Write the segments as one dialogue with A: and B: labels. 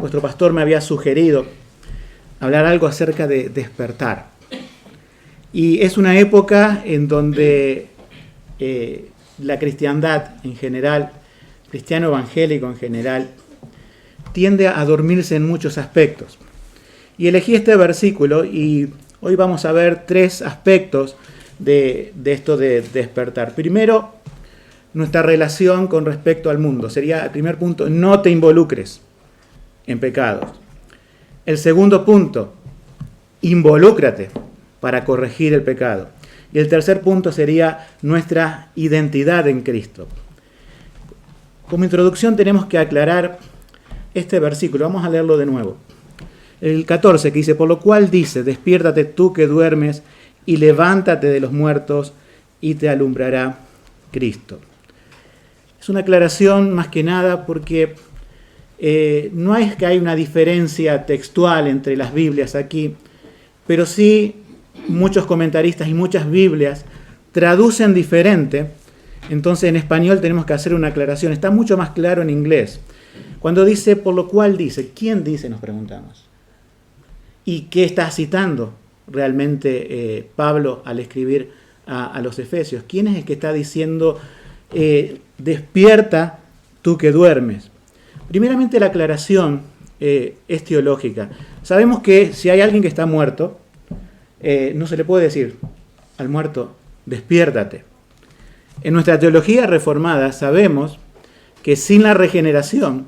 A: vuestro pastor me había sugerido hablar algo acerca de despertar. Y es una época en donde la cristiandad en general, cristiano evangélico en general, tiende a dormirse en muchos aspectos. Y elegí este versículo y hoy vamos a ver 3 aspectos de esto de despertar. Primero, nuestra relación con respecto al mundo. Sería el primer punto, no te involucres en pecados. El segundo punto, involúcrate para corregir el pecado. Y el tercer punto sería nuestra identidad en Cristo. Como introducción tenemos que aclarar este versículo. Vamos a leerlo de nuevo. El 14 que dice, por lo cual dice, despiértate tú que duermes y levántate de los muertos y te alumbrará Cristo. Es una aclaración más que nada porque no es que hay una diferencia textual entre las Biblias aquí, pero sí muchos comentaristas y muchas Biblias traducen diferente. Entonces en español tenemos que hacer una aclaración. Está mucho más claro en inglés. Cuando dice, por lo cual dice, ¿quién dice? Nos preguntamos. ¿Y qué está citando realmente Pablo al escribir a los Efesios? ¿Quién es el que está diciendo, despierta tú que duermes? Primeramente la aclaración es teológica. Sabemos que si hay alguien que está muerto, no se le puede decir al muerto, despiértate. En nuestra teología reformada sabemos que sin la regeneración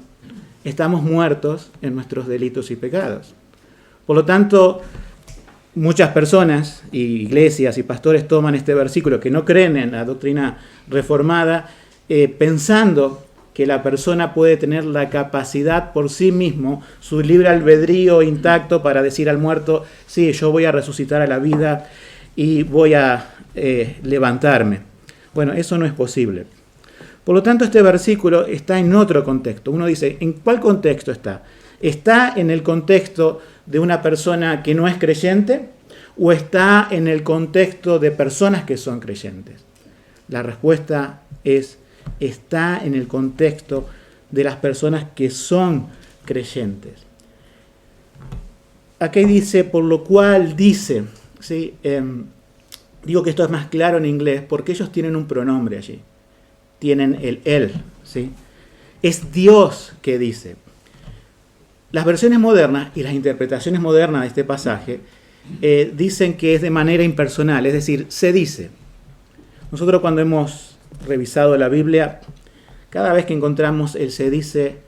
A: estamos muertos en nuestros delitos y pecados. Por lo tanto, muchas personas, iglesias y pastores toman este versículo que no creen en la doctrina reformada, pensando que la persona puede tener la capacidad por sí mismo, su libre albedrío intacto para decir al muerto, sí, yo voy a resucitar a la vida y voy a levantarme. Bueno, eso no es posible. Por lo tanto, este versículo está en otro contexto. Uno dice, ¿en cuál contexto está? ¿Está en el contexto de una persona que no es creyente o está en el contexto de personas que son creyentes? La respuesta es, está en el contexto de las personas que son creyentes. Aquí dice, por lo cual dice, ¿sí? Digo que esto es más claro en inglés porque ellos tienen un pronombre allí. Tienen el él, ¿sí? Es Dios que dice. Las versiones modernas y las interpretaciones modernas de este pasaje dicen que es de manera impersonal, es decir, se dice. Nosotros cuando hemos revisado la Biblia, cada vez que encontramos el se dice,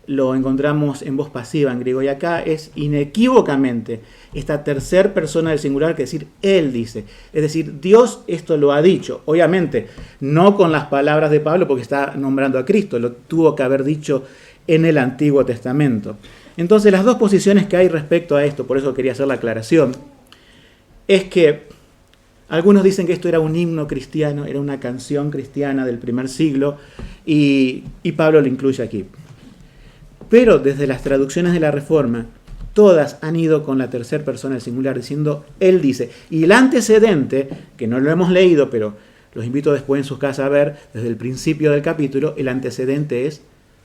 A: lo encontramos en voz pasiva en griego. Y acá es inequívocamente esta tercera persona del singular que decir él dice. Es decir, Dios esto lo ha dicho. Obviamente, no con las palabras de Pablo porque está nombrando a Cristo. Lo tuvo que haber dicho en el Antiguo Testamento. Entonces, las dos posiciones que hay respecto a esto, por eso quería hacer la aclaración, es que algunos dicen que esto era un himno cristiano, era una canción cristiana del primer siglo, y Pablo lo incluye aquí. Pero desde las traducciones de la Reforma, todas han ido con la tercera persona del singular, diciendo, él dice. Y el antecedente, que no lo hemos leído, pero los invito después en sus casas a ver, desde el principio del capítulo, el antecedente es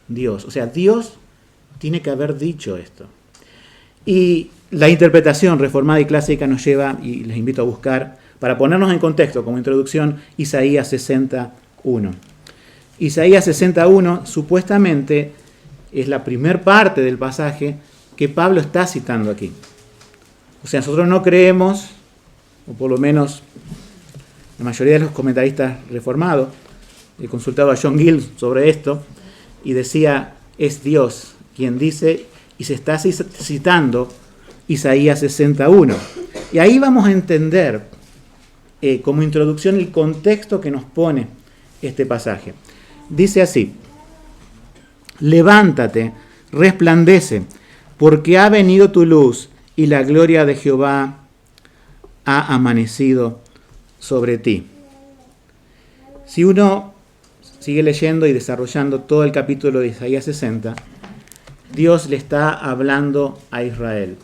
A: Dios. O sea, Dios tiene que haber dicho esto. Y la interpretación reformada y clásica nos lleva, y les invito a buscar, para ponernos en contexto, como introducción, Isaías 61. Isaías 61 supuestamente es la primer parte del pasaje que Pablo está citando aquí. O sea, nosotros no creemos, o por lo menos la mayoría de los comentaristas reformados, he consultado a John Gill sobre esto, y decía, es Dios quien dice, y se está citando Isaías 61. Y ahí vamos a entender, como introducción, el contexto que nos pone este pasaje. Dice así, levántate, resplandece, porque ha venido tu luz y la gloria de Jehová ha amanecido sobre ti. Si uno sigue leyendo y desarrollando todo el capítulo de Isaías 60, Dios le está hablando a Israel.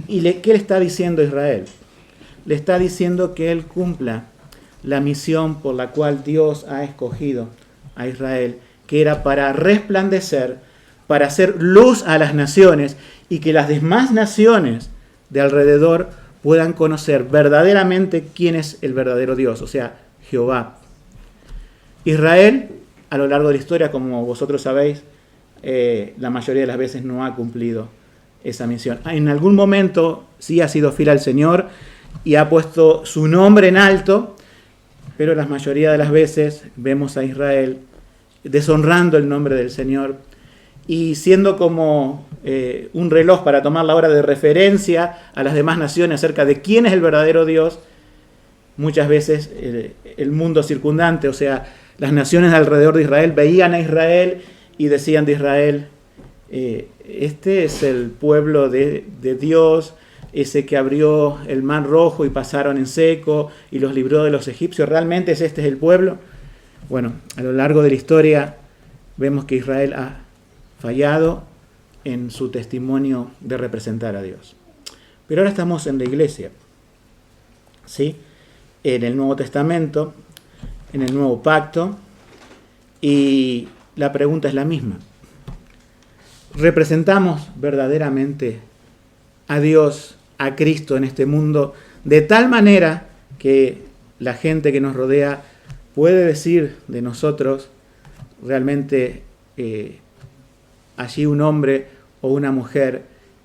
A: ¿Y qué le está diciendo a Israel? Le está diciendo que él cumpla la misión por la cual Dios ha escogido a Israel, que era para resplandecer para hacer luz a las naciones y que las demás naciones de alrededor puedan conocer verdaderamente quién es el verdadero Dios, o sea, Jehová. Israel, a lo largo de la historia, como vosotros sabéis, la mayoría de las veces no ha cumplido esa misión. En algún momento sí ha sido fiel al Señor y ha puesto su nombre en alto, pero la mayoría de las veces vemos a Israel deshonrando el nombre del Señor y siendo como un reloj para tomar la hora de referencia a las demás naciones acerca de quién es el verdadero Dios. Muchas veces el mundo circundante, o sea, las naciones alrededor de Israel, veían a Israel y decían de Israel, este es el pueblo de Dios, ese que abrió el mar rojo y pasaron en seco y los libró de los egipcios. ¿Realmente este es el pueblo? Bueno, a lo largo de la historia vemos que Israel ha fallado en su testimonio de representar a Dios. Pero ahora estamos en la iglesia, ¿sí? En el Nuevo Testamento, en el Nuevo Pacto, y la pregunta es la misma. ¿Representamos verdaderamente a Dios, a Cristo en este mundo, de tal manera que la gente que nos rodea puede decir de nosotros realmente allí un hombre o una mujer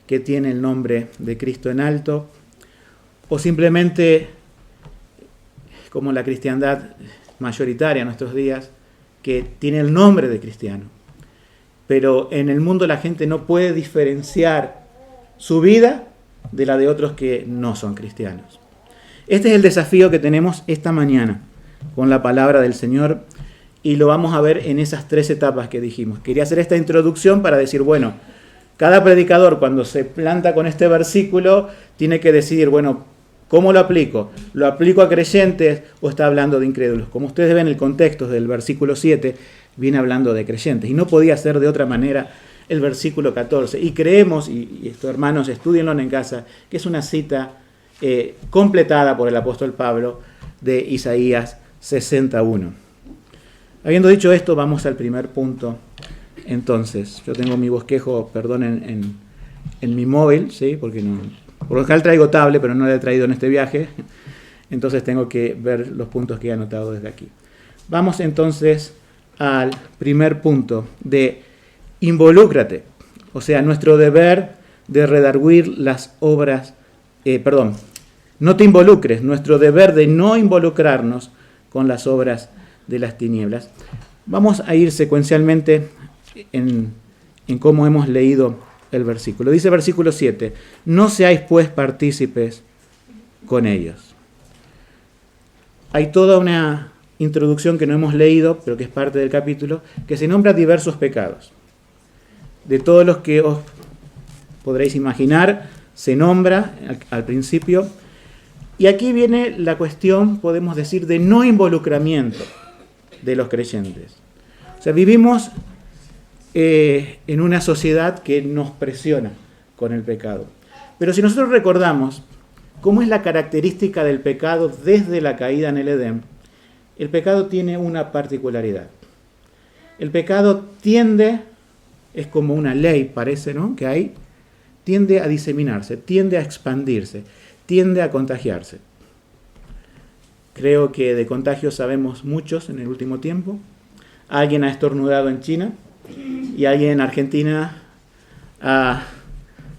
A: que tiene el nombre de Cristo en alto? ¿O simplemente, como la cristiandad mayoritaria en nuestros días, que tiene el nombre de cristiano, pero en el mundo la gente no puede diferenciar su vida de la de otros que no son cristianos? Este es el desafío que tenemos esta mañana con la palabra del Señor, y lo vamos a ver en esas 3 etapas que dijimos. Quería hacer esta introducción para decir, bueno, cada predicador cuando se planta con este versículo tiene que decidir, bueno, ¿cómo lo aplico? ¿Lo aplico a creyentes o está hablando de incrédulos? Como ustedes ven, el contexto del versículo 7 viene hablando de creyentes, y no podía ser de otra manera el versículo 14. Y creemos, y esto, hermanos, estudienlo en casa, que es una cita completada por el apóstol Pablo de Isaías 61. Habiendo dicho esto, vamos al primer punto. Entonces, yo tengo mi bosquejo, perdón, en mi móvil, ¿sí? Porque no, por lo general traigo tablet, pero no lo he traído en este viaje. Entonces tengo que ver los puntos que he anotado desde aquí. Vamos entonces al primer punto de involúcrate. O sea, nuestro deber de redarguir las obras, no te involucres, nuestro deber de no involucrarnos con las obras de las tinieblas. Vamos a ir secuencialmente en cómo hemos leído el versículo. Dice versículo 7, no seáis pues partícipes con ellos. Hay toda una introducción que no hemos leído, pero que es parte del capítulo, que se nombra diversos pecados. De todos los que os podréis imaginar, se nombra al principio. Y aquí viene la cuestión, podemos decir, de no involucramiento de los creyentes. O sea, vivimos en una sociedad que nos presiona con el pecado. Pero si nosotros recordamos cómo es la característica del pecado desde la caída en el Edén, el pecado tiene una particularidad. El pecado tiende, es como una ley, parece, ¿no?, que hay, tiende a diseminarse, tiende a expandirse, tiende a contagiarse. Creo que de contagios sabemos muchos en el último tiempo. Alguien ha estornudado en China y alguien en Argentina ha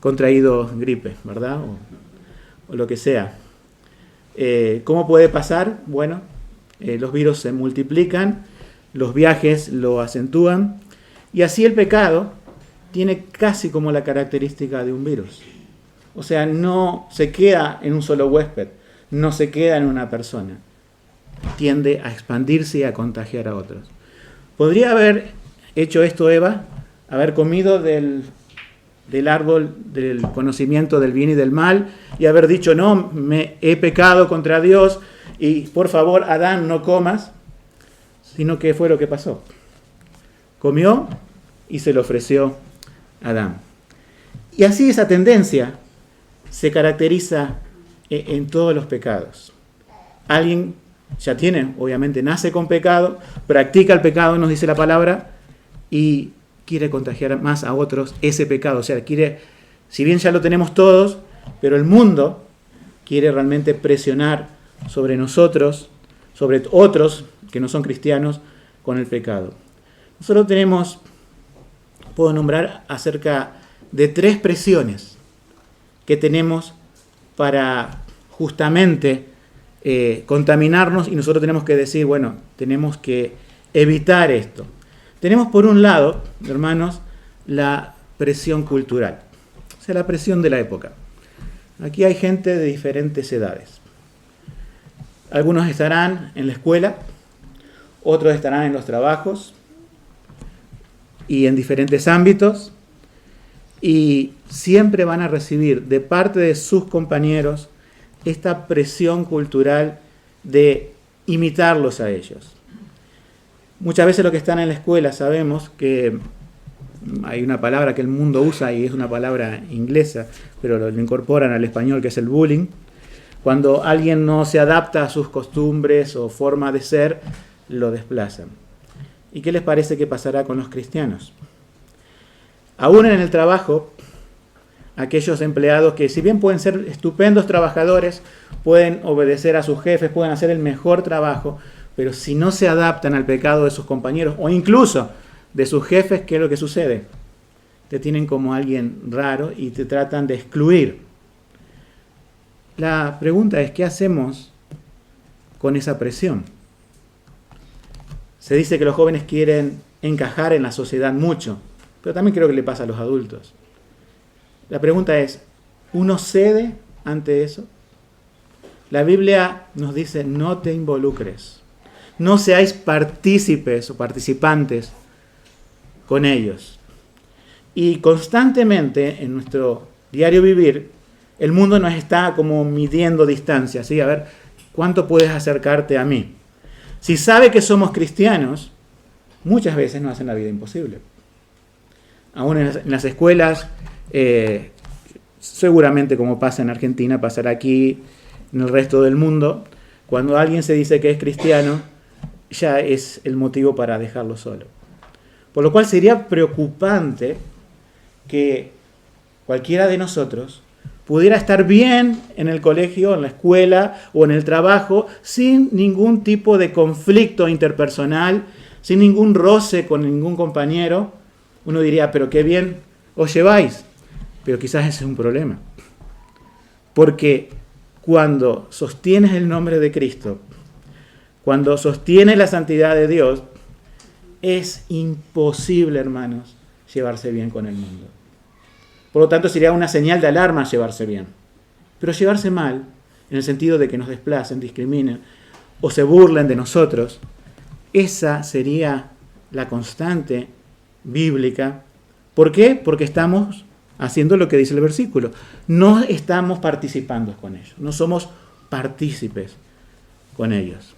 A: contraído gripe, ¿verdad? O lo que sea. ¿Cómo puede pasar? Bueno, los virus se multiplican, los viajes lo acentúan, y así el pecado tiene casi como la característica de un virus. O sea, no se queda en un solo huésped, no se queda en una persona. Tiende a expandirse y a contagiar a otros. ¿Podría haber hecho esto Eva? Haber comido del árbol del conocimiento del bien y del mal y haber dicho, no, me he pecado contra Dios y por favor, Adán, no comas. Sino que fue lo que pasó. Comió y se lo ofreció a Adán. Y así esa tendencia se caracteriza en todos los pecados. Alguien ya tiene, obviamente nace con pecado, practica el pecado, nos dice la palabra, y quiere contagiar más a otros ese pecado. O sea, quiere, si bien ya lo tenemos todos, pero el mundo quiere realmente presionar sobre nosotros, sobre otros que no son cristianos, con el pecado. Nosotros puedo nombrar acerca de 3 presiones que tenemos para justamente contaminarnos, y nosotros tenemos que decir, bueno, tenemos que evitar esto. Tenemos por un lado, hermanos, la presión cultural, o sea, la presión de la época. Aquí hay gente de diferentes edades. Algunos estarán en la escuela, otros estarán en los trabajos y en diferentes ámbitos, y siempre van a recibir de parte de sus compañeros esta presión cultural de imitarlos a ellos. Muchas veces los que están en la escuela sabemos que hay una palabra que el mundo usa y es una palabra inglesa, pero lo incorporan al español, que es el bullying. Cuando alguien no se adapta a sus costumbres o forma de ser, lo desplazan. ¿Y qué les parece que pasará con los cristianos? Aún en el trabajo, aquellos empleados que, si bien pueden ser estupendos trabajadores, pueden obedecer a sus jefes, pueden hacer el mejor trabajo, pero si no se adaptan al pecado de sus compañeros o incluso de sus jefes, ¿qué es lo que sucede? Te tienen como alguien raro y te tratan de excluir. La pregunta es, ¿qué hacemos con esa presión? Se dice que los jóvenes quieren encajar en la sociedad mucho, pero también creo que le pasa a los adultos. La pregunta es, ¿uno cede ante eso? La Biblia nos dice, no te involucres, no seáis partícipes o participantes con ellos. Y constantemente en nuestro diario vivir, el mundo nos está como midiendo distancia, ¿sí? A ver, ¿cuánto puedes acercarte a mí? Si sabe que somos cristianos, muchas veces nos hacen la vida imposible. Aún en las escuelas, seguramente como pasa en Argentina, pasará aquí, en el resto del mundo, cuando alguien se dice que es cristiano, ya es el motivo para dejarlo solo. Por lo cual sería preocupante que cualquiera de nosotros pudiera estar bien en el colegio, en la escuela o en el trabajo, sin ningún tipo de conflicto interpersonal, sin ningún roce con ningún compañero. Uno diría, pero qué bien os lleváis. Pero quizás ese es un problema. Porque cuando sostienes el nombre de Cristo, cuando sostienes la santidad de Dios, es imposible, hermanos, llevarse bien con el mundo. Por lo tanto, sería una señal de alarma llevarse bien. Pero llevarse mal, en el sentido de que nos desplacen, discriminen o se burlen de nosotros, esa sería la constante bíblica. ¿Por qué? Porque estamos haciendo lo que dice el versículo. No estamos participando con ellos, no somos partícipes con ellos.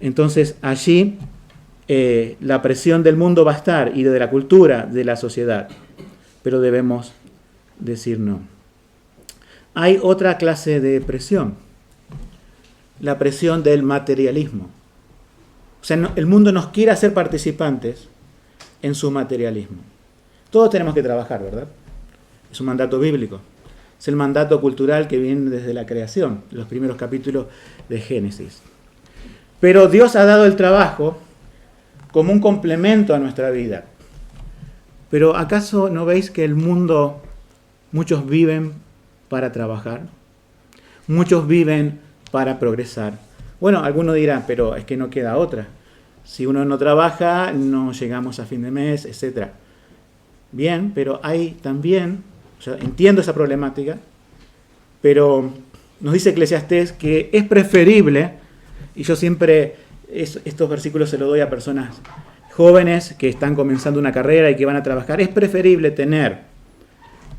A: Entonces allí la presión del mundo va a estar y de la cultura, de la sociedad, pero debemos decir no. Hay otra clase de presión, la presión del materialismo. O sea, el mundo nos quiere hacer participantes en su materialismo. Todos tenemos que trabajar, ¿verdad? Es un mandato bíblico. Es el mandato cultural que viene desde la creación, los primeros capítulos de Génesis. Pero Dios ha dado el trabajo como un complemento a nuestra vida. Pero ¿acaso no veis que el mundo, muchos viven para trabajar? Muchos viven para progresar. Bueno, algunos dirán, pero es que no queda otra. Si uno no trabaja, no llegamos a fin de mes, etc. Bien, pero hay también, o sea, entiendo esa problemática, pero nos dice Eclesiastés que es preferible, y yo siempre estos versículos se los doy a personas jóvenes que están comenzando una carrera y que van a trabajar, es preferible tener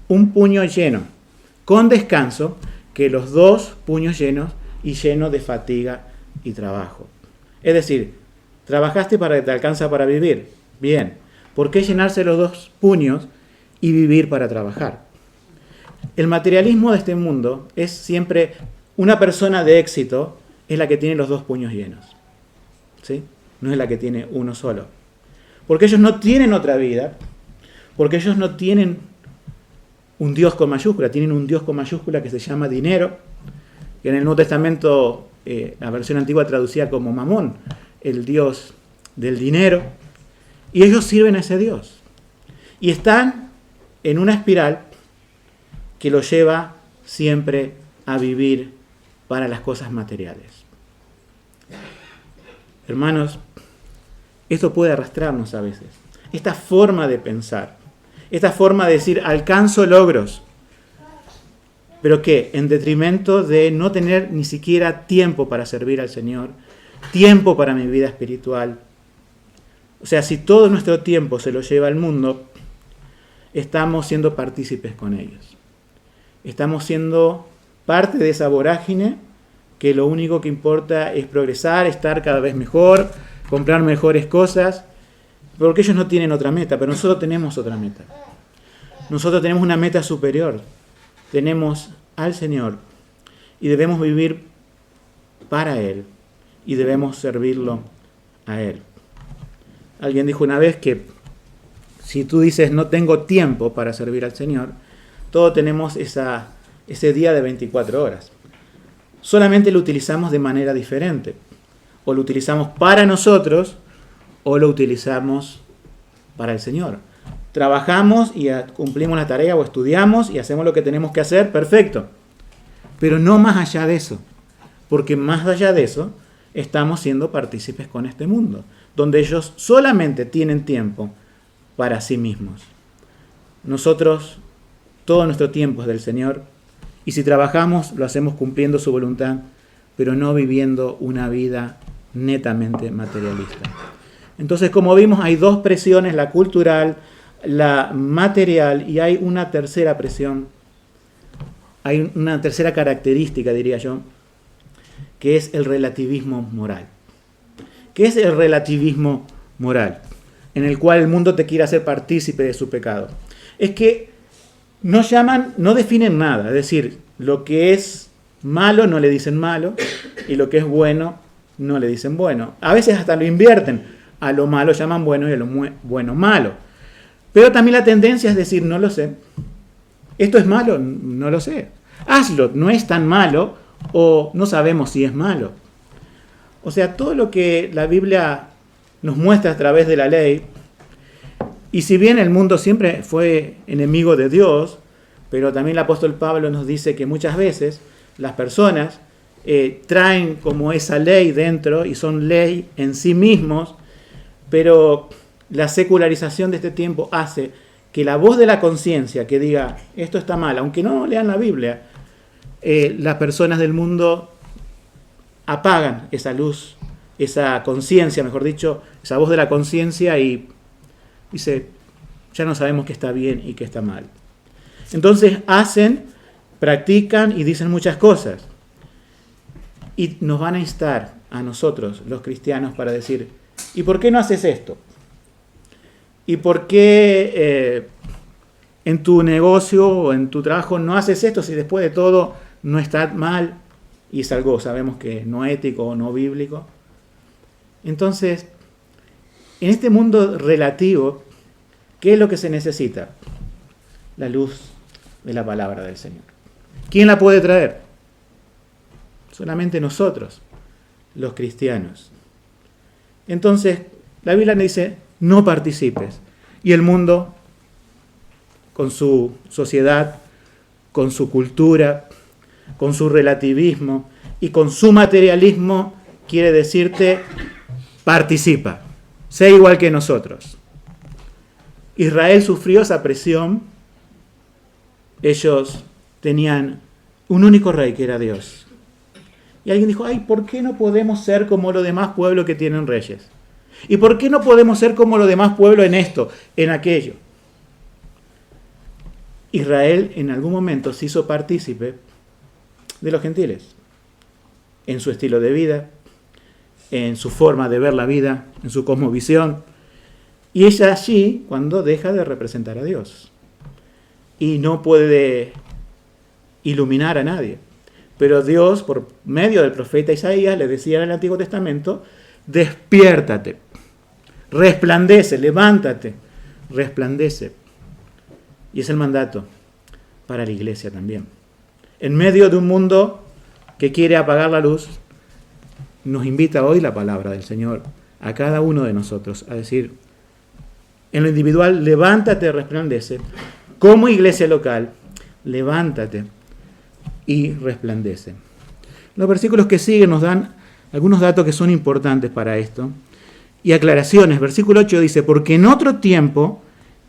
A: un puño lleno con descanso que los 2 puños llenos y llenos de fatiga y trabajo. Es decir, trabajaste para que te alcanza para vivir. Bien, ¿por qué llenarse los 2 puños y vivir para trabajar? El materialismo de este mundo es siempre una persona de éxito, es la que tiene los 2 puños llenos. ¿Sí? No es la que tiene uno solo. Porque ellos no tienen otra vida porque ellos no tienen un Dios con mayúscula, tienen un Dios con mayúscula que se llama dinero, que en el Nuevo Testamento la versión antigua traducía como Mamón, el Dios del dinero, y ellos sirven a ese Dios. Y están en una espiral que los lleva siempre a vivir para las cosas materiales. Hermanos, esto puede arrastrarnos a veces. Esta forma de pensar, esta forma de decir, alcanzo logros, pero que en detrimento de no tener ni siquiera tiempo para servir al Señor, tiempo para mi vida espiritual. O sea, si todo nuestro tiempo se lo lleva al mundo, estamos siendo partícipes con ellos. Estamos siendo parte de esa vorágine que lo único que importa es progresar, estar cada vez mejor, comprar mejores cosas, porque ellos no tienen otra meta, pero nosotros tenemos otra meta. Nosotros tenemos una meta superior. Tenemos al Señor y debemos vivir para Él y debemos servirlo a Él. Alguien dijo una vez que si tú dices no tengo tiempo para servir al Señor, todos tenemos ese día de 24 horas. Solamente lo utilizamos de manera diferente. O lo utilizamos para nosotros o lo utilizamos para el Señor. Trabajamos y cumplimos la tarea o estudiamos y hacemos lo que tenemos que hacer, perfecto. Pero no más allá de eso, porque más allá de eso estamos siendo partícipes con este mundo, donde ellos solamente tienen tiempo para sí mismos. Nosotros, todo nuestro tiempo es del Señor, y si trabajamos lo hacemos cumpliendo su voluntad, pero no viviendo una vida netamente materialista. Entonces, como vimos, hay dos presiones, la cultural, la material, y hay una tercera presión, hay una tercera característica, diría yo, que es el relativismo moral. ¿Qué es el relativismo moral? En el cual el mundo te quiere hacer partícipe de su pecado. Es que no definen nada, es decir, lo que es malo no le dicen malo, y lo que es bueno no le dicen bueno. A veces hasta lo invierten, a lo malo llaman bueno y a lo bueno malo. Pero también la tendencia es decir, no lo sé. ¿Esto es malo? No lo sé. Hazlo, no es tan malo, o no sabemos si es malo. O sea, todo lo que la Biblia nos muestra a través de la ley, y si bien el mundo siempre fue enemigo de Dios, pero también el apóstol Pablo nos dice que muchas veces las personas traen como esa ley dentro y son ley en sí mismos, pero la secularización de este tiempo hace que la voz de la conciencia que diga esto está mal, aunque no lean la Biblia, las personas del mundo apagan esa luz, esa conciencia, mejor dicho, esa voz de la conciencia, y dice, ya no sabemos qué está bien y qué está mal. Entonces hacen, practican y dicen muchas cosas. Y nos van a instar a nosotros, los cristianos, para decir, ¿y por qué no haces esto? ¿Y por qué en tu negocio o en tu trabajo no haces esto si después de todo no está mal y es algo, sabemos que no ético o no bíblico? Entonces, en este mundo relativo, ¿qué es lo que se necesita? La luz de la palabra del Señor. ¿Quién la puede traer? Solamente nosotros, los cristianos. Entonces, la Biblia nos dice, no participes. Y el mundo, con su sociedad, con su cultura, con su relativismo y con su materialismo, quiere decirte, participa, sé igual que nosotros. Israel sufrió esa presión. Ellos tenían un único rey que era Dios. Y alguien dijo, ay, ¿por qué no podemos ser como los demás pueblos que tienen reyes? ¿Y por qué no podemos ser como los demás pueblos en esto, en aquello? Israel en algún momento se hizo partícipe de los gentiles, en su estilo de vida, en su forma de ver la vida, en su cosmovisión. Y es allí cuando deja de representar a Dios. Y no puede iluminar a nadie. Pero Dios, por medio del profeta Isaías, le decía en el Antiguo Testamento, despiértate, resplandece, levántate, resplandece. Y es el mandato para la iglesia también. En medio de un mundo que quiere apagar la luz, nos invita hoy la palabra del Señor a cada uno de nosotros a decir, en lo individual, levántate, resplandece. Como iglesia local, levántate y resplandece. Los versículos que siguen nos dan algunos datos que son importantes para esto y aclaraciones. Versículo 8 dice, porque en otro tiempo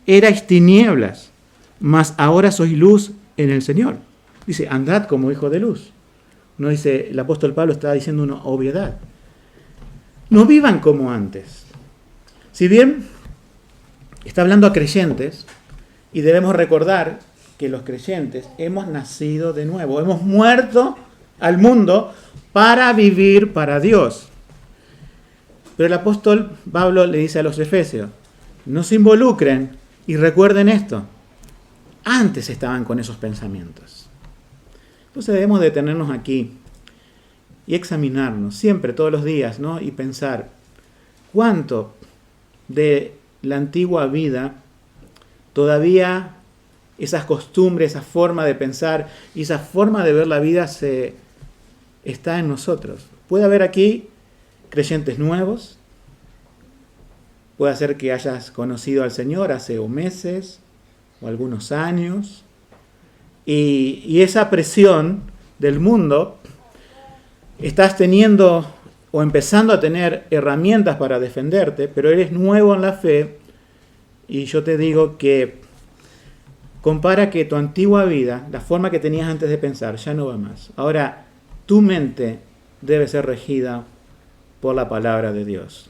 A: erais tinieblas, mas ahora sois luz en el Señor. Dice, andad como hijos de luz. No dice, el apóstol Pablo está diciendo una obviedad. No vivan como antes. Si bien está hablando a creyentes, y debemos recordar que los creyentes hemos nacido de nuevo, hemos muerto al mundo para vivir para Dios. Pero el apóstol Pablo le dice a los efesios, no se involucren y recuerden esto. Antes estaban con esos pensamientos. Entonces debemos detenernos aquí y examinarnos siempre, todos los días, ¿no? Y pensar cuánto de la antigua vida todavía esas costumbres, esa forma de pensar y esa forma de ver la vida está en nosotros. Puede haber aquí creyentes nuevos, puede ser que hayas conocido al Señor hace meses o algunos años, y esa presión del mundo, estás teniendo o empezando a tener herramientas para defenderte, pero eres nuevo en la fe, y yo te digo que compara que tu antigua vida, la forma que tenías antes de pensar, ya no va más. Ahora, tu mente debe ser regida por la palabra de Dios.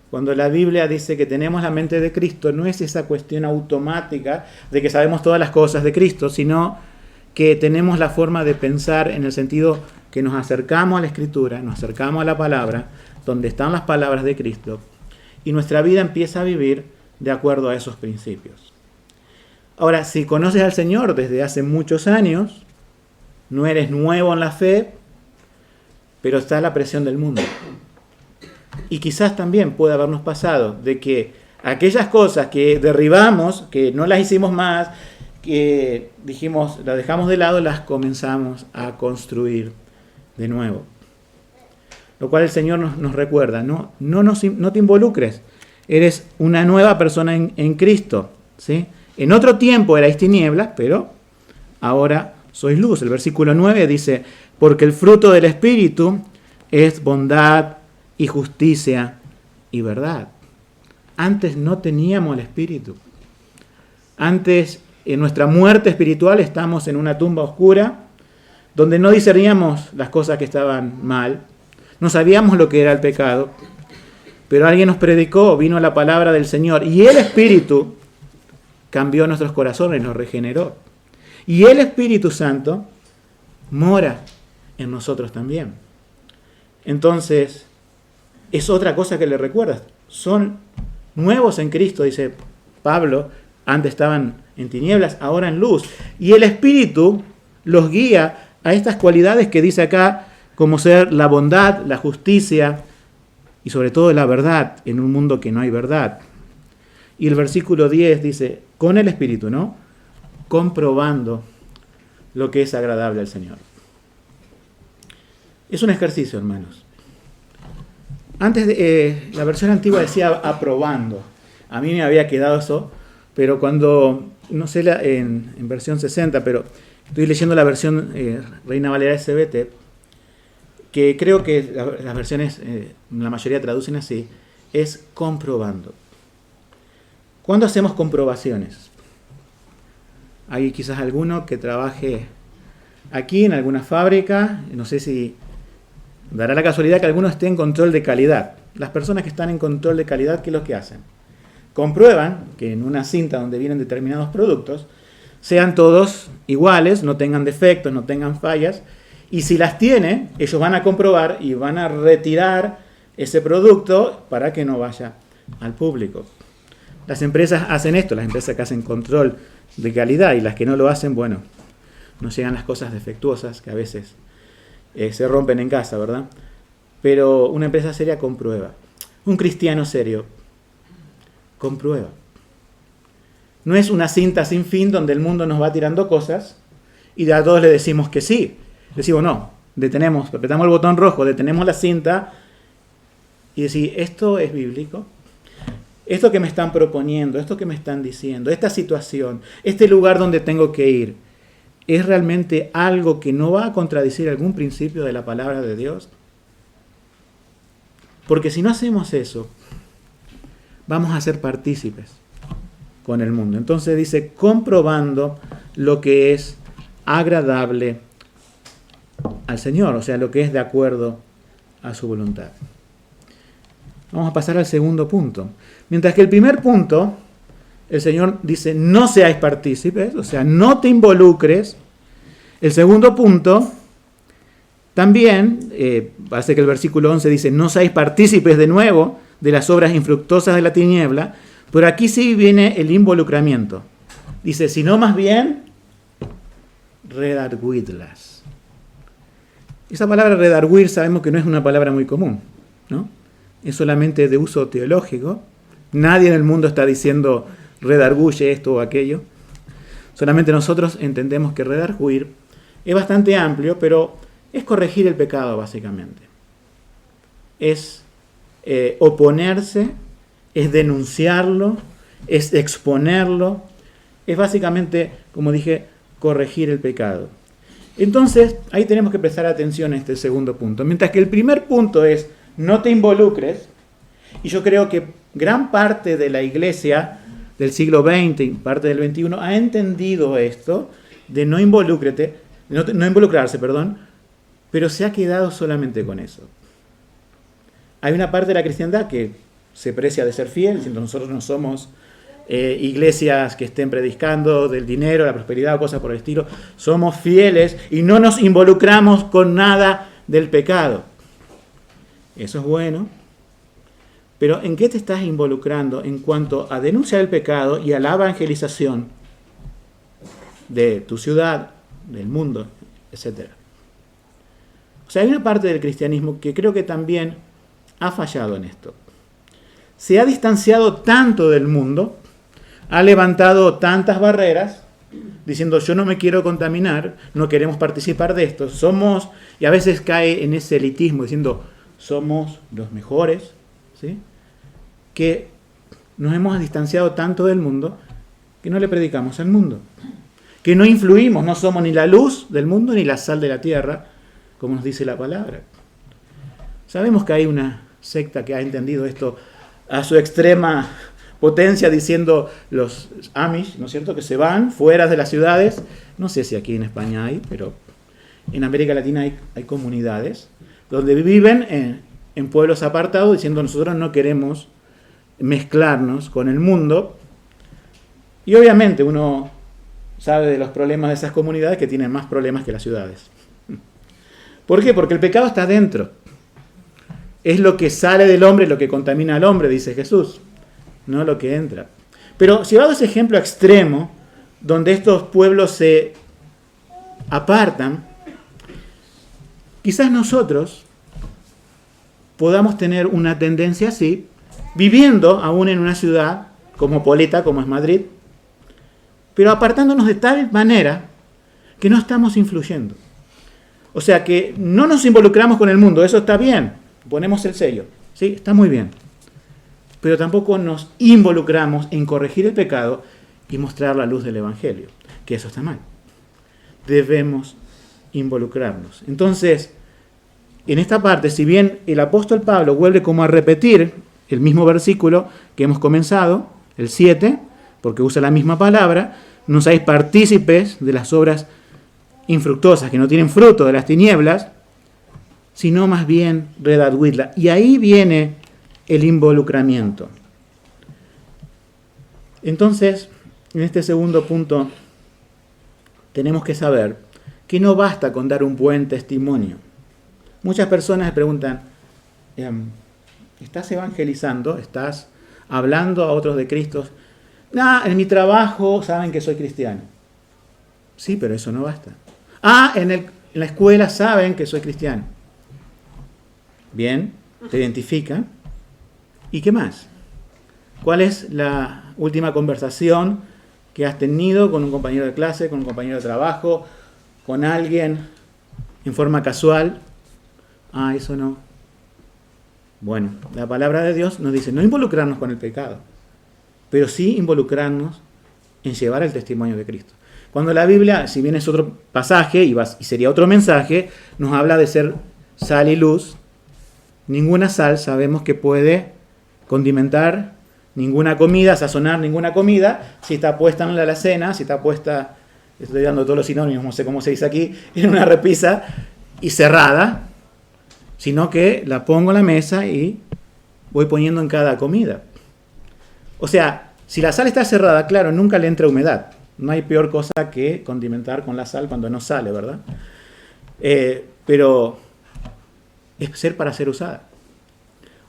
A: Cuando la Biblia dice que tenemos la mente de Cristo, no es esa cuestión automática de que sabemos todas las cosas de Cristo, sino que tenemos la forma de pensar en el sentido que nos acercamos a la Escritura, nos acercamos a la palabra, donde están las palabras de Cristo, y nuestra vida empieza a vivir de acuerdo a esos principios. Ahora, si conoces al Señor desde hace muchos años, no eres nuevo en la fe, pero está la presión del mundo. Y quizás también puede habernos pasado de que aquellas cosas que derribamos, que no las hicimos más, que dijimos, las dejamos de lado, las comenzamos a construir de nuevo. Lo cual el Señor nos recuerda, no te involucres, eres una nueva persona en Cristo, ¿sí? En otro tiempo erais tinieblas, pero ahora sois luz. El versículo 9 dice, porque el fruto del Espíritu es bondad y justicia y verdad. Antes no teníamos el Espíritu. Antes, en nuestra muerte espiritual, estamos en una tumba oscura, donde no discerníamos las cosas que estaban mal, no sabíamos lo que era el pecado, pero alguien nos predicó, vino la palabra del Señor, y el Espíritu cambió nuestros corazones, nos regeneró. Y el Espíritu Santo mora en nosotros también. Entonces, es otra cosa que le recuerdas. Son nuevos en Cristo, dice Pablo. Antes estaban en tinieblas, ahora en luz. Y el Espíritu los guía a estas cualidades que dice acá, como ser la bondad, la justicia y sobre todo la verdad en un mundo que no hay verdad. Y el versículo 10 dice, con el Espíritu, ¿no? Comprobando lo que es agradable al Señor. Es un ejercicio, hermanos. Antes, la versión antigua decía aprobando. A mí me había quedado eso, pero cuando, no sé en versión 60, pero estoy leyendo la versión Reina Valera SBT, que creo que las versiones, la mayoría traducen así, es comprobando. ¿Cuándo hacemos comprobaciones? Hay quizás alguno que trabaje aquí en alguna fábrica, no sé si dará la casualidad que alguno esté en control de calidad. Las personas que están en control de calidad, ¿qué es lo que hacen? Comprueban que en una cinta donde vienen determinados productos, sean todos iguales, no tengan defectos, no tengan fallas, y si las tienen, ellos van a comprobar y van a retirar ese producto para que no vaya al público. Las empresas hacen esto, las empresas que hacen control de calidad, y las que no lo hacen, bueno, nos llegan las cosas defectuosas que a veces se rompen en casa, ¿verdad? Pero una empresa seria comprueba. Un cristiano serio comprueba. No es una cinta sin fin donde el mundo nos va tirando cosas y a todos le decimos que sí. Decimos no, detenemos, apretamos el botón rojo, detenemos la cinta y decimos, ¿esto es bíblico? Esto que me están proponiendo, esto que me están diciendo, esta situación, este lugar donde tengo que ir, ¿es realmente algo que no va a contradecir algún principio de la palabra de Dios? Porque si no hacemos eso, vamos a ser partícipes con el mundo. Entonces dice, comprobando lo que es agradable al Señor, o sea, lo que es de acuerdo a su voluntad. Vamos a pasar al segundo punto. Mientras que el primer punto, el Señor dice, no seáis partícipes, o sea, no te involucres. El segundo punto, también, parece que el versículo 11 dice, no seáis partícipes de nuevo de las obras infructuosas de la tiniebla, pero aquí sí viene el involucramiento. Dice, sino más bien, redarguidlas. Esa palabra redarguir sabemos que no es una palabra muy común, ¿no? Es solamente de uso teológico. Nadie en el mundo está diciendo redarguye esto o aquello. Solamente nosotros entendemos que redarguir es bastante amplio, pero es corregir el pecado básicamente. Es oponerse, es denunciarlo, es exponerlo. Es básicamente, como dije, corregir el pecado. Entonces, ahí tenemos que prestar atención a este segundo punto. Mientras que el primer punto es no te involucres, y yo creo que gran parte de la iglesia del siglo XX y parte del XXI ha entendido esto de no involucrarse, pero se ha quedado solamente con eso. Hay una parte de la cristiandad que se precia de ser fiel, diciendo nosotros no somos iglesias que estén predicando del dinero, la prosperidad o cosas por el estilo. Somos fieles y no nos involucramos con nada del pecado. Eso es bueno. Pero ¿en qué te estás involucrando en cuanto a denunciar el pecado y a la evangelización de tu ciudad, del mundo, etcétera? O sea, hay una parte del cristianismo que creo que también ha fallado en esto. Se ha distanciado tanto del mundo, ha levantado tantas barreras, diciendo yo no me quiero contaminar, no queremos participar de esto, somos, y a veces cae en ese elitismo, diciendo somos los mejores, ¿sí? Que nos hemos distanciado tanto del mundo que no le predicamos al mundo, que no influimos, no somos ni la luz del mundo ni la sal de la tierra, como nos dice la palabra. Sabemos que hay una secta que ha entendido esto a su extrema potencia, diciendo los Amish, ¿no es cierto?, que se van fuera de las ciudades. No sé si aquí en España hay, pero en América Latina hay comunidades donde viven en pueblos apartados, diciendo nosotros no queremos mezclarnos con el mundo. Y obviamente uno sabe de los problemas de esas comunidades, que tienen más problemas que las ciudades. ¿Por qué? Porque el pecado está dentro. Es lo que sale del hombre lo que contamina al hombre, dice Jesús, no lo que entra. Pero llevado a ese ejemplo extremo, donde estos pueblos se apartan, quizás nosotros podamos tener una tendencia así, viviendo aún en una ciudad cosmopolita como es Madrid, pero apartándonos de tal manera que no estamos influyendo. O sea que no nos involucramos con el mundo, eso está bien, ponemos el sello, ¿sí? Está muy bien. Pero tampoco nos involucramos en corregir el pecado y mostrar la luz del Evangelio, que eso está mal. Debemos involucrarnos. Entonces, en esta parte, si bien el apóstol Pablo vuelve como a repetir el mismo versículo que hemos comenzado, el 7, porque usa la misma palabra, no seáis partícipes de las obras infructuosas, que no tienen fruto, de las tinieblas, sino más bien redarguidla. Y ahí viene el involucramiento. Entonces, en este segundo punto, tenemos que saber que no basta con dar un buen testimonio. Muchas personas me preguntan, ¿estás evangelizando? ¿Estás hablando a otros de Cristo? En mi trabajo saben que soy cristiano. Sí, pero eso no basta. En la escuela saben que soy cristiano. Bien, te identifican. ¿Y qué más? ¿Cuál es la última conversación que has tenido con un compañero de clase, con un compañero de trabajo, con alguien en forma casual. Ah, eso no. Bueno, la palabra de Dios nos dice no involucrarnos con el pecado, pero sí involucrarnos en llevar el testimonio de Cristo. Cuando la Biblia, si bien es otro pasaje y sería otro mensaje, nos habla de ser sal y luz, ninguna sal sabemos que puede condimentar ninguna comida, sazonar ninguna comida, si está puesta en la alacena, si está puesta, estoy dando todos los sinónimos, no sé cómo se dice aquí, en una repisa y cerrada, sino que la pongo en la mesa y voy poniendo en cada comida. O sea, si la sal está cerrada, claro, nunca le entra humedad. No hay peor cosa que condimentar con la sal cuando no sale, ¿verdad? Pero es ser para ser usada.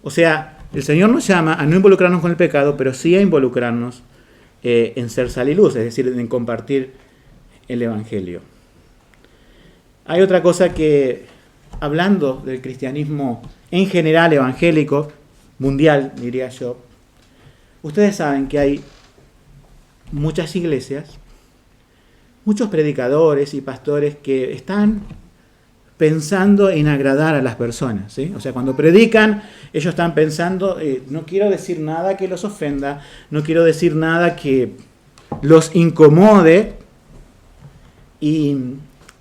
A: O sea, el Señor nos llama a no involucrarnos con el pecado, pero sí a involucrarnos en ser sal y luz, es decir, en compartir el Evangelio. Hay otra cosa que, hablando del cristianismo en general evangélico, mundial, diría yo, ustedes saben que hay muchas iglesias, muchos predicadores y pastores que están pensando en agradar a las personas, ¿sí? O sea, cuando predican, ellos están pensando, no quiero decir nada que los ofenda, no quiero decir nada que los incomode, y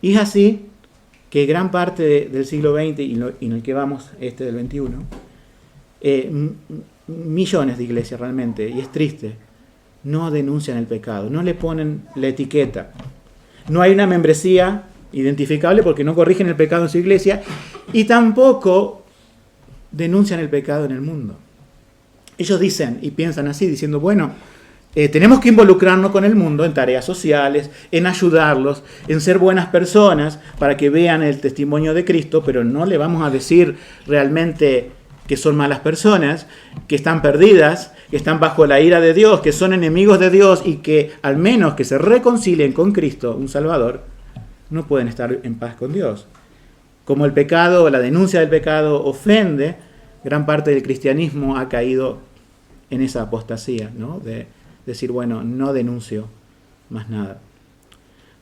A: es así que gran parte del siglo XX y en el que vamos, del XXI, millones de iglesias realmente, y es triste, no denuncian el pecado, no le ponen la etiqueta. No hay una membresía identificable porque no corrigen el pecado en su iglesia y tampoco denuncian el pecado en el mundo. Ellos dicen y piensan así, diciendo, bueno, tenemos que involucrarnos con el mundo en tareas sociales, en ayudarlos, en ser buenas personas para que vean el testimonio de Cristo, pero no le vamos a decir realmente que son malas personas, que están perdidas, que están bajo la ira de Dios, que son enemigos de Dios y que al menos que se reconcilien con Cristo, un Salvador, no pueden estar en paz con Dios. Como el pecado, la denuncia del pecado ofende, gran parte del cristianismo ha caído en esa apostasía, ¿no? De decir, bueno, no denuncio más nada.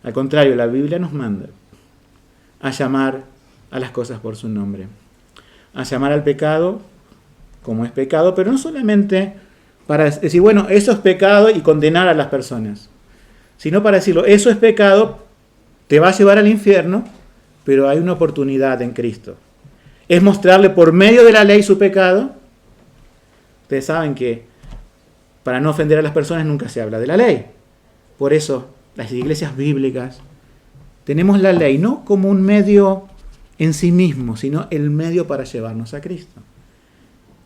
A: Al contrario, la Biblia nos manda a llamar a las cosas por su nombre, a llamar al pecado como es pecado, pero no solamente para decir, bueno, eso es pecado y condenar a las personas, sino para decirlo, eso es pecado, te va a llevar al infierno, pero hay una oportunidad en Cristo. Es mostrarle por medio de la ley su pecado. Ustedes saben que para no ofender a las personas nunca se habla de la ley. Por eso, las iglesias bíblicas tenemos la ley no como un medio en sí mismo, sino el medio para llevarnos a Cristo.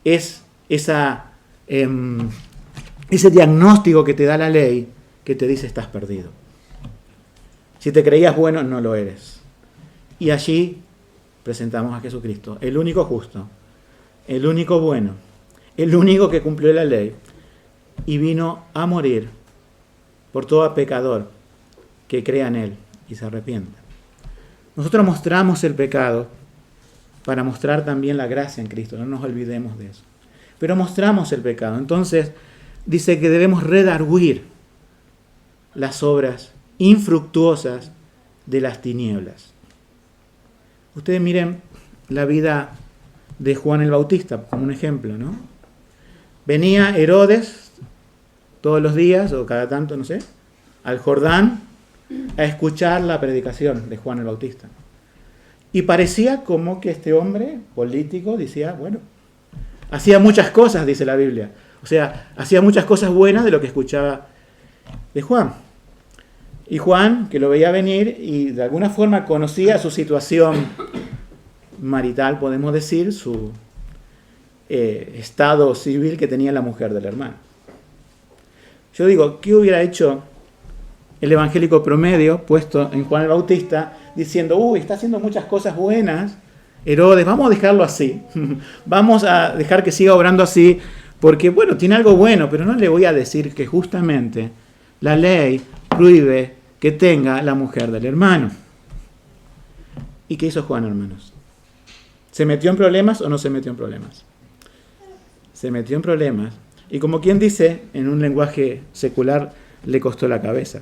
A: Es ese diagnóstico que te da la ley que te dice estás perdido. Si te creías bueno, no lo eres. Y allí presentamos a Jesucristo, el único justo, el único bueno, el único que cumplió la ley y vino a morir por todo pecador que crea en Él y se arrepienta. Nosotros mostramos el pecado para mostrar también la gracia en Cristo, no nos olvidemos de eso. Pero mostramos el pecado. Entonces dice que debemos redarguir las obras infructuosas de las tinieblas. Ustedes miren la vida de Juan el Bautista como un ejemplo, ¿no? Venía Herodes todos los días, o cada tanto, no sé, al Jordán a escuchar la predicación de Juan el Bautista. Y parecía como que este hombre político decía, bueno, hacía muchas cosas, dice la Biblia. O sea, hacía muchas cosas buenas de lo que escuchaba de Juan. Y Juan, que lo veía venir y de alguna forma conocía su situación marital, podemos decir, su estado civil que tenía la mujer del hermano. Yo digo, ¿qué hubiera hecho el evangélico promedio puesto en Juan el Bautista diciendo, está haciendo muchas cosas buenas, Herodes, vamos a dejarlo así, vamos a dejar que siga obrando así, porque bueno, tiene algo bueno, pero no le voy a decir que justamente la ley prohíbe que tenga la mujer del hermano? ¿Y qué hizo Juan, hermanos? ¿Se metió en problemas o no se metió en problemas? Se metió en problemas. Y como quien dice, en un lenguaje secular le costó la cabeza.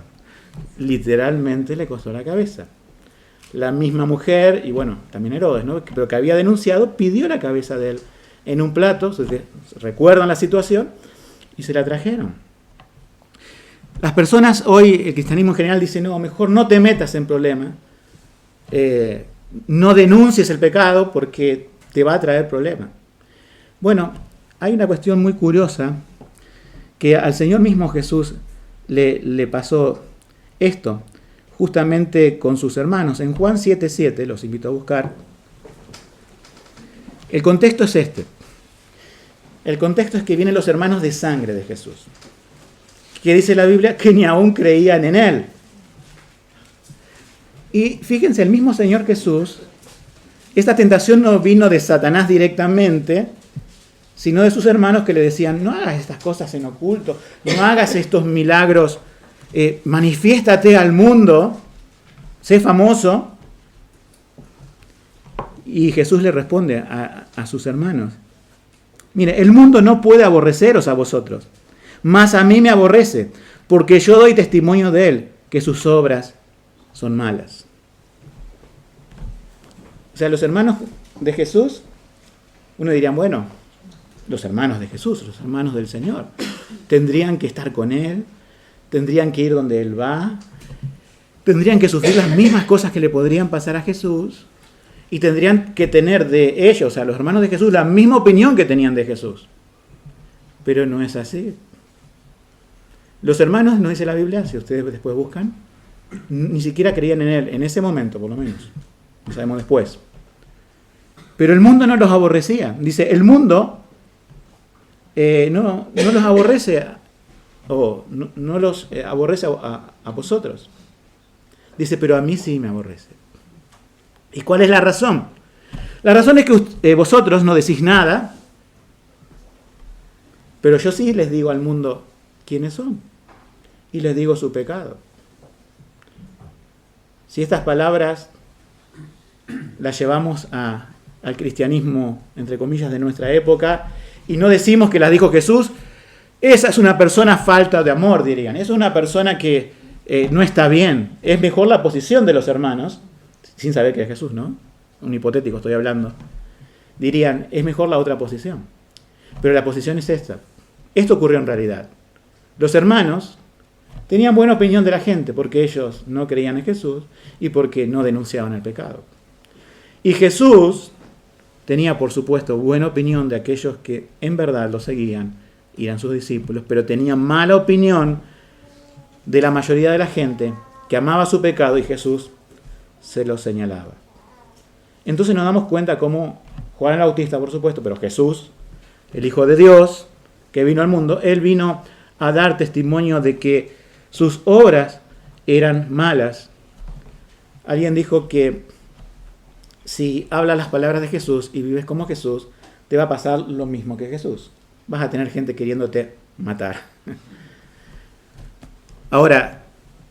A: Literalmente le costó la cabeza. La misma mujer, y bueno, también Herodes, ¿no? Pero que había denunciado, pidió la cabeza de él en un plato, recuerdan la situación, y se la trajeron. Las personas hoy, el cristianismo en general dice, no, mejor no te metas en problemas, no denuncies el pecado porque te va a traer problemas. Bueno, hay una cuestión muy curiosa que al Señor mismo Jesús le pasó esto, justamente con sus hermanos. En Juan 7:7, los invito a buscar, el contexto es este. El contexto es que vienen los hermanos de sangre de Jesús, que dice la Biblia que ni aún creían en Él. Y fíjense, el mismo Señor Jesús, esta tentación no vino de Satanás directamente, sino de sus hermanos que le decían, no hagas estas cosas en oculto, no hagas estos milagros, manifiéstate al mundo, sé famoso. Y Jesús le responde a sus hermanos, mire, el mundo no puede aborreceros a vosotros, mas a mí me aborrece, porque yo doy testimonio de él, que sus obras son malas. O sea, los hermanos de Jesús, uno diría, bueno, los hermanos de Jesús, los hermanos del Señor, tendrían que estar con Él, tendrían que ir donde Él va, tendrían que sufrir las mismas cosas que le podrían pasar a Jesús, y tendrían que tener de ellos, a los hermanos de Jesús, la misma opinión que tenían de Jesús. Pero no es así. Los hermanos, no dice la Biblia, si ustedes después buscan, ni siquiera creían en Él, en ese momento por lo menos, lo sabemos después. Pero el mundo no los aborrecía. Dice, el mundo no los aborrece, o no los aborrece a vosotros. Dice, pero a mí sí me aborrece. ¿Y cuál es la razón? La razón es que vosotros no decís nada, pero yo sí les digo al mundo quiénes son, y les digo su pecado. Si estas palabras las llevamos al cristianismo, entre comillas, de nuestra época, y no decimos que las dijo Jesús, esa es una persona falta de amor, dirían. Es una persona que no está bien. Es mejor la posición de los hermanos, sin saber que es Jesús, ¿no? Un hipotético estoy hablando. Dirían, es mejor la otra posición. Pero la posición es esta. Esto ocurrió en realidad. Los hermanos tenían buena opinión de la gente porque ellos no creían en Jesús y porque no denunciaban el pecado. Y Jesús tenía, por supuesto, buena opinión de aquellos que en verdad lo seguían y eran sus discípulos, pero tenía mala opinión de la mayoría de la gente que amaba su pecado y Jesús se lo señalaba. Entonces nos damos cuenta cómo Juan el Bautista, por supuesto, pero Jesús, el Hijo de Dios, que vino al mundo, Él vino a dar testimonio de que sus obras eran malas. Alguien dijo que si hablas las palabras de Jesús y vives como Jesús, te va a pasar lo mismo que Jesús. Vas a tener gente queriéndote matar. Ahora,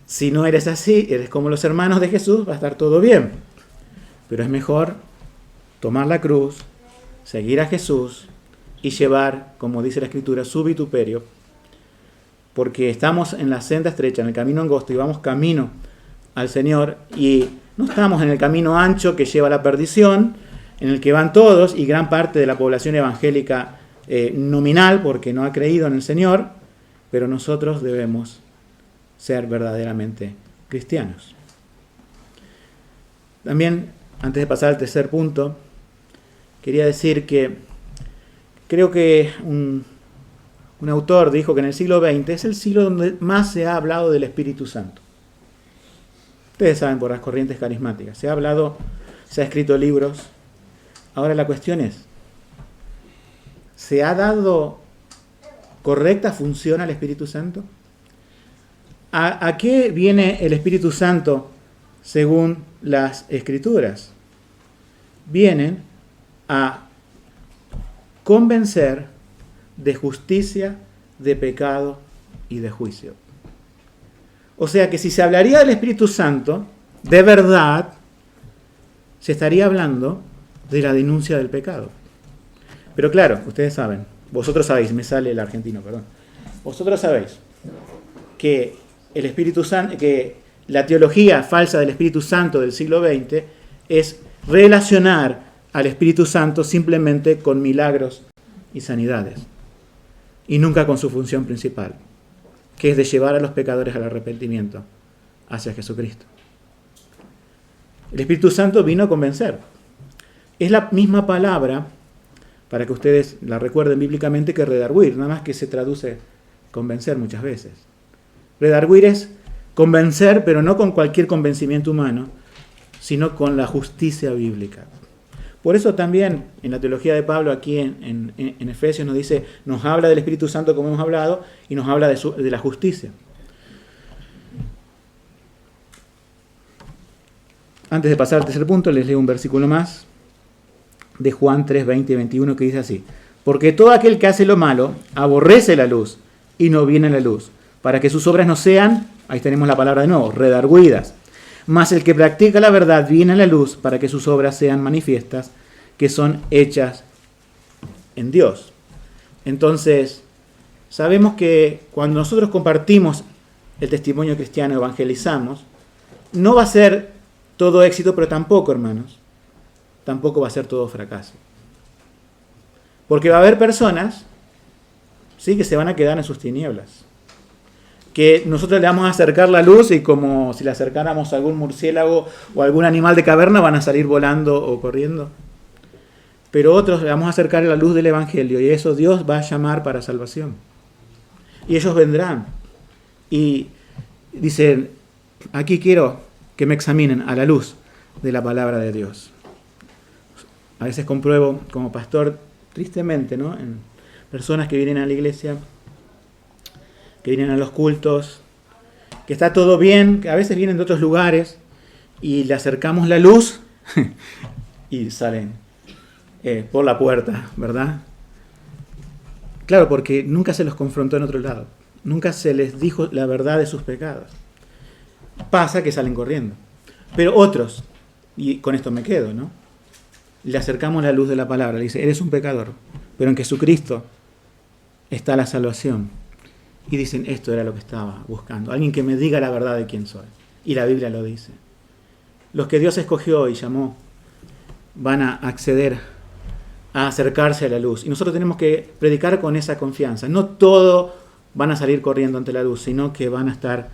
A: si no eres así, eres como los hermanos de Jesús, va a estar todo bien. Pero es mejor tomar la cruz, seguir a Jesús y llevar, como dice la Escritura, su vituperio, porque estamos en la senda estrecha, en el camino angosto, y vamos camino al Señor, y no estamos en el camino ancho que lleva a la perdición, en el que van todos, y gran parte de la población evangélica nominal, porque no ha creído en el Señor, pero nosotros debemos ser verdaderamente cristianos. También, antes de pasar al tercer punto, quería decir que creo que un autor dijo que en el siglo XX es el siglo donde más se ha hablado del Espíritu Santo. Ustedes saben, por las corrientes carismáticas. Se ha escrito libros. Ahora la cuestión es, ¿se ha dado correcta función al Espíritu Santo? ¿A qué viene el Espíritu Santo según las Escrituras? Vienen a convencer de justicia, de pecado y de juicio. O sea que si se hablaría del Espíritu Santo, de verdad, se estaría hablando de la denuncia del pecado. Pero claro, ustedes saben, vosotros sabéis, me sale el argentino, perdón. Vosotros sabéis que el Espíritu Santo, que la teología falsa del Espíritu Santo del siglo XX es relacionar al Espíritu Santo simplemente con milagros y sanidades, y nunca con su función principal, que es de llevar a los pecadores al arrepentimiento hacia Jesucristo. El Espíritu Santo vino a convencer. Es la misma palabra, para que ustedes la recuerden bíblicamente, que redarguir, nada más que se traduce convencer muchas veces. Redarguir es convencer, pero no con cualquier convencimiento humano, sino con la justicia bíblica. Por eso también en la teología de Pablo aquí en Efesios nos habla del Espíritu Santo como hemos hablado, y nos habla de la justicia. Antes de pasar al tercer punto, les leo un versículo más de Juan 3, 20 y 21 que dice así: porque todo aquel que hace lo malo aborrece la luz y no viene a la luz, para que sus obras no sean, ahí tenemos la palabra de nuevo, redarguidas. Mas el que practica la verdad viene a la luz para que sus obras sean manifiestas, que son hechas en Dios. Entonces, sabemos que cuando nosotros compartimos el testimonio cristiano, evangelizamos, no va a ser todo éxito, pero tampoco, hermanos, tampoco va a ser todo fracaso. Porque va a haber personas, sí, que se van a quedar en sus tinieblas. Que nosotros le vamos a acercar la luz y como si le acercáramos a algún murciélago o algún animal de caverna, van a salir volando o corriendo. Pero otros le vamos a acercar la luz del Evangelio, y eso Dios va a llamar para salvación. Y ellos vendrán y dicen: aquí quiero que me examinen a la luz de la palabra de Dios. A veces compruebo como pastor, tristemente, ¿no?, en personas que vienen a la iglesia, que vienen a los cultos, que está todo bien, que a veces vienen de otros lugares y le acercamos la luz y salen por la puerta, ¿verdad? Claro, porque nunca se los confrontó en otro lado, nunca se les dijo la verdad de sus pecados. Pasa que salen corriendo. Pero otros, y con esto me quedo, ¿no?, le acercamos la luz de la palabra, le dice: eres un pecador, pero en Jesucristo está la salvación. Y dicen: esto era lo que estaba buscando, alguien que me diga la verdad de quién soy. Y la Biblia lo dice. Los que Dios escogió y llamó van a acceder a acercarse a la luz. Y nosotros tenemos que predicar con esa confianza. No todos van a salir corriendo ante la luz, sino que van a estar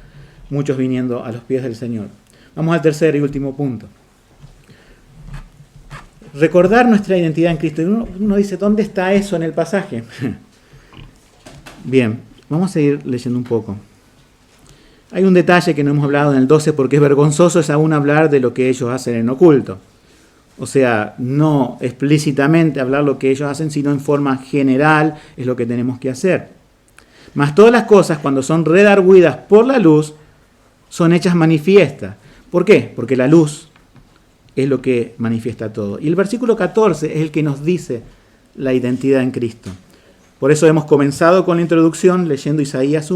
A: muchos viniendo a los pies del Señor. Vamos al tercer y último punto. Recordar nuestra identidad en Cristo. Y uno dice: ¿dónde está eso en el pasaje? Bien, vamos a seguir leyendo un poco. Hay un detalle que no hemos hablado en el 12, porque es vergonzoso es aún hablar de lo que ellos hacen en oculto. O sea, no explícitamente hablar lo que ellos hacen, sino en forma general es lo que tenemos que hacer. Mas todas las cosas, cuando son redarguidas por la luz, son hechas manifiestas. ¿Por qué? Porque la luz es lo que manifiesta todo. Y el versículo 14 es el que nos dice la identidad en Cristo. Por eso hemos comenzado con la introducción leyendo Isaías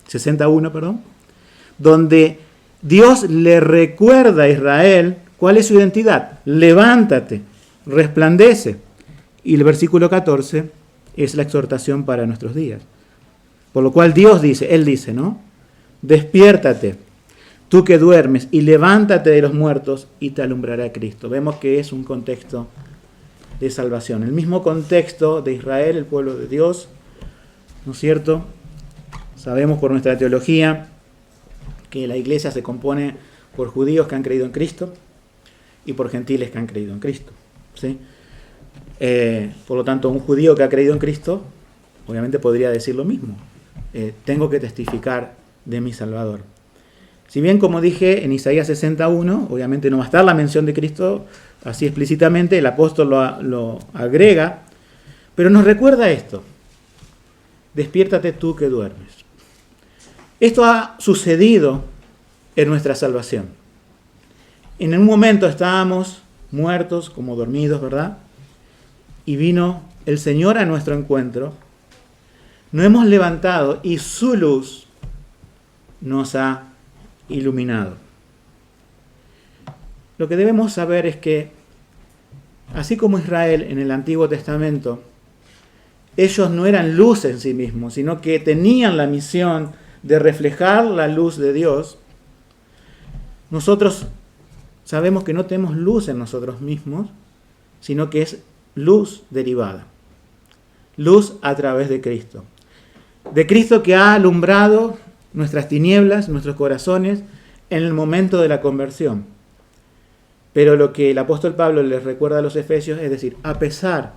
A: 61, donde Dios le recuerda a Israel cuál es su identidad. Levántate, resplandece. Y el versículo 14 es la exhortación para nuestros días. Por lo cual Él dice, ¿no? Despiértate, tú que duermes, y levántate de los muertos, y te alumbrará Cristo. Vemos que es un contexto de salvación. El mismo contexto de Israel, el pueblo de Dios, ¿no es cierto? Sabemos por nuestra teología que la iglesia se compone por judíos que han creído en Cristo y por gentiles que han creído en Cristo, ¿sí? Por lo tanto, un judío que ha creído en Cristo obviamente podría decir lo mismo. Tengo que testificar de mi Salvador. Si bien, como dije, en Isaías 61, obviamente no va a estar la mención de Cristo así explícitamente, el apóstol lo agrega, pero nos recuerda esto: despiértate tú que duermes. Esto ha sucedido en nuestra salvación. En un momento estábamos muertos, como dormidos, ¿verdad? Y vino el Señor a nuestro encuentro, nos hemos levantado y su luz nos ha iluminado. Lo que debemos saber es que, así como Israel en el Antiguo Testamento, ellos no eran luz en sí mismos, sino que tenían la misión de reflejar la luz de Dios, nosotros sabemos que no tenemos luz en nosotros mismos, sino que es luz derivada. Luz a través de Cristo. De Cristo que ha alumbrado nuestras tinieblas, nuestros corazones, en el momento de la conversión. Pero lo que el apóstol Pablo les recuerda a los efesios es decir, a pesar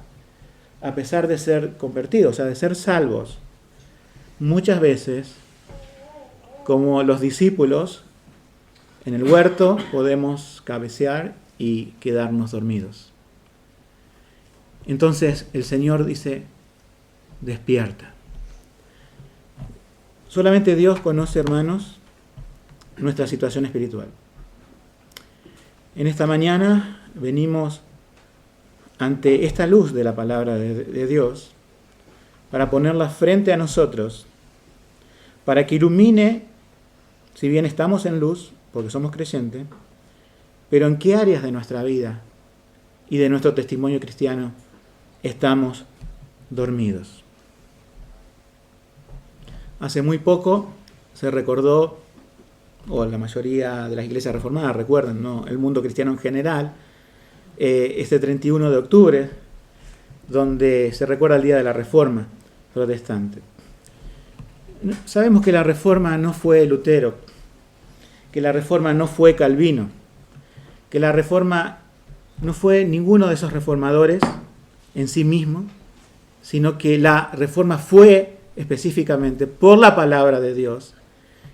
A: de ser convertidos, o sea, de ser salvos, muchas veces, como los discípulos, en el huerto podemos cabecear y quedarnos dormidos. Entonces el Señor dice, despierta. Solamente Dios conoce, hermanos, nuestra situación espiritual. En esta mañana venimos ante esta luz de la palabra de Dios para ponerla frente a nosotros, para que ilumine, si bien estamos en luz, porque somos creyentes, pero en qué áreas de nuestra vida y de nuestro testimonio cristiano estamos dormidos. Hace muy poco se recordó, o la mayoría de las iglesias reformadas recuerdan, ¿no?, el mundo cristiano en general, este 31 de octubre, donde se recuerda el día de la Reforma protestante. Sabemos que la Reforma no fue Lutero, que la Reforma no fue Calvino, que la Reforma no fue ninguno de esos reformadores en sí mismo, sino que la Reforma fue específicamente por la palabra de Dios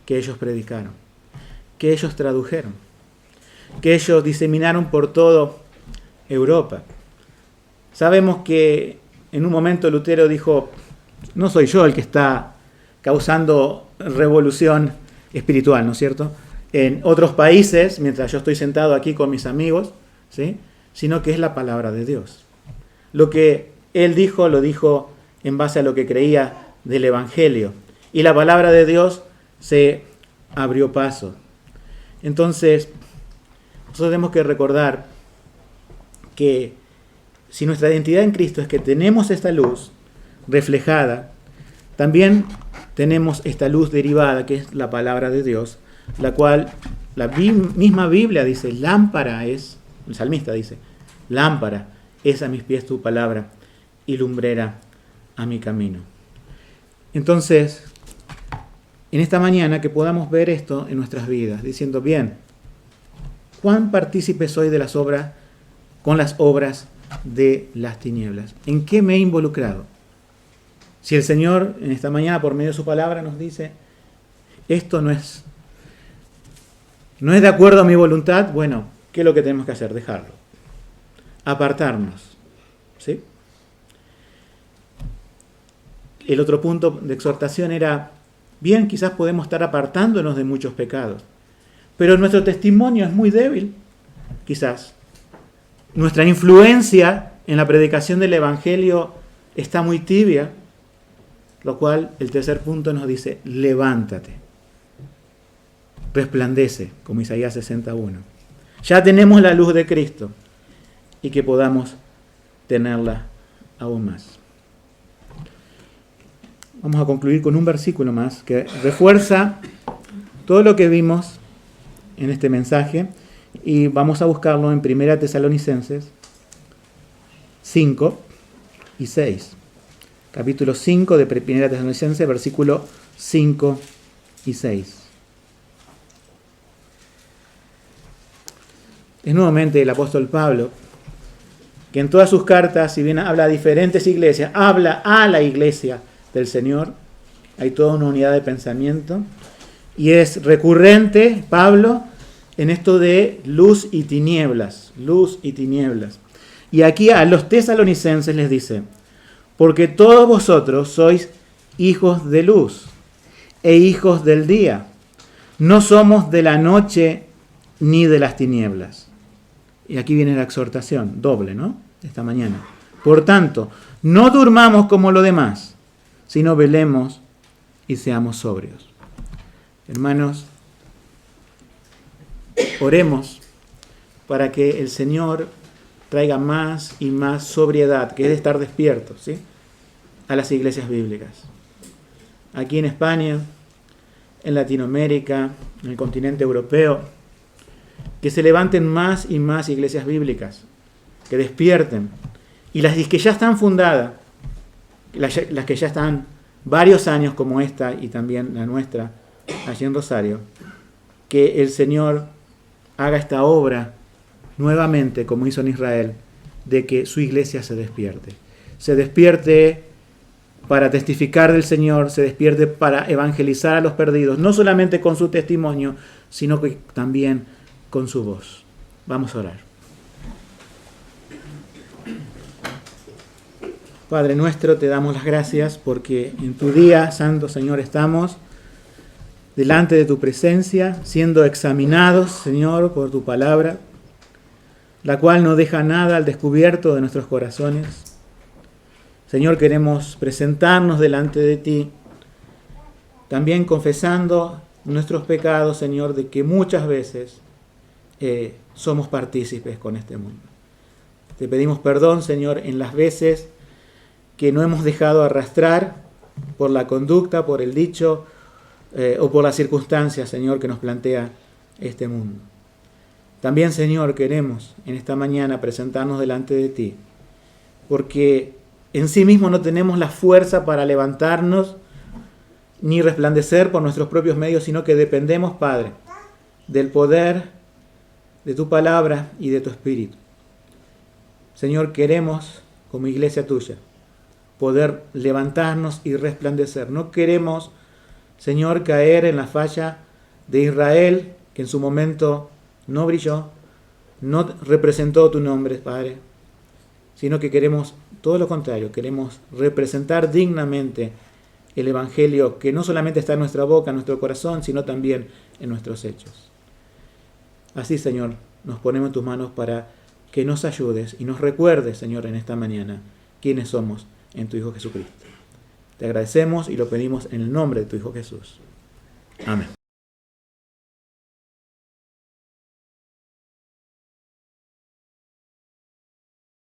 A: que ellos predicaron, que ellos tradujeron, que ellos diseminaron por toda Europa. Sabemos que en un momento Lutero dijo, no soy yo el que está causando revolución espiritual, ¿no es cierto?, en otros países, mientras yo estoy sentado aquí con mis amigos, ¿sí?, sino que es la palabra de Dios. Lo que él dijo, lo dijo en base a lo que creía del Evangelio. Y la palabra de Dios se abrió paso. Entonces, nosotros tenemos que recordar que si nuestra identidad en Cristo es que tenemos esta luz reflejada, también tenemos esta luz derivada, que es la palabra de Dios, la cual la misma Biblia dice, lámpara es, el salmista dice, lámpara es a mis pies tu palabra y lumbrera a mi camino. Entonces, en esta mañana que podamos ver esto en nuestras vidas, diciendo, bien, ¿cuán partícipe soy de las obras, con las obras de las tinieblas? ¿En qué me he involucrado? Si el Señor en esta mañana por medio de su palabra nos dice, esto no es de acuerdo a mi voluntad, bueno, ¿qué es lo que tenemos que hacer? Dejarlo. Apartarnos. ¿Sí? El otro punto de exhortación era, bien, quizás podemos estar apartándonos de muchos pecados, pero nuestro testimonio es muy débil, quizás. Nuestra influencia en la predicación del Evangelio está muy tibia, lo cual el tercer punto nos dice, levántate, resplandece, como Isaías 61. Ya tenemos la luz de Cristo y que podamos tenerla aún más. Vamos a concluir con un versículo más que refuerza todo lo que vimos en este mensaje y vamos a buscarlo en 1 Tesalonicenses 5 y 6. Capítulo 5 de 1 Tesalonicenses, versículo 5 y 6. Es nuevamente el apóstol Pablo, que en todas sus cartas, si bien habla a diferentes iglesias, habla a la iglesia del Señor. Hay toda una unidad de pensamiento. Y es recurrente, Pablo, en esto de luz y tinieblas. Luz y tinieblas. Y aquí a los tesalonicenses les dice, porque todos vosotros sois hijos de luz e hijos del día. No somos de la noche ni de las tinieblas. Y aquí viene la exhortación, doble, ¿no? Esta mañana. Por tanto, no durmamos como los demás, sino velemos y seamos sobrios. Hermanos, oremos para que el Señor traiga más y más sobriedad, que es de estar despiertos, ¿sí?, a las iglesias bíblicas. Aquí en España, en Latinoamérica, en el continente europeo, que se levanten más y más iglesias bíblicas, que despierten. Y las que ya están fundadas, las que ya están varios años como esta y también la nuestra, allí en Rosario, que el Señor haga esta obra nuevamente, como hizo en Israel, de que su iglesia se despierte para testificar del Señor, se despierte para evangelizar a los perdidos, no solamente con su testimonio, sino que también con su voz. Vamos a orar. Padre nuestro, te damos las gracias porque en tu día, Santo Señor, estamos delante de tu presencia, siendo examinados, Señor, por tu palabra, la cual no deja nada al descubierto de nuestros corazones. Señor, queremos presentarnos delante de ti, también confesando nuestros pecados, Señor, de que muchas veces somos partícipes con este mundo. Te pedimos perdón, Señor, en las veces que no hemos dejado arrastrar por la conducta, por el dicho o por las circunstancias, Señor, que nos plantea este mundo. También, Señor, queremos en esta mañana presentarnos delante de ti, porque en sí mismo no tenemos la fuerza para levantarnos ni resplandecer por nuestros propios medios, sino que dependemos, Padre, del poder de tu palabra y de tu Espíritu. Señor, queremos, como iglesia tuya, poder levantarnos y resplandecer. No queremos, Señor, caer en la falla de Israel, que en su momento no brilló, no representó tu nombre, Padre, sino que queremos todo lo contrario, queremos representar dignamente el Evangelio que no solamente está en nuestra boca, en nuestro corazón, sino también en nuestros hechos. Así, Señor, nos ponemos en tus manos para que nos ayudes y nos recuerdes, Señor, en esta mañana, quiénes somos en tu Hijo Jesucristo. Te agradecemos y lo pedimos en el nombre de tu Hijo Jesús. Amén.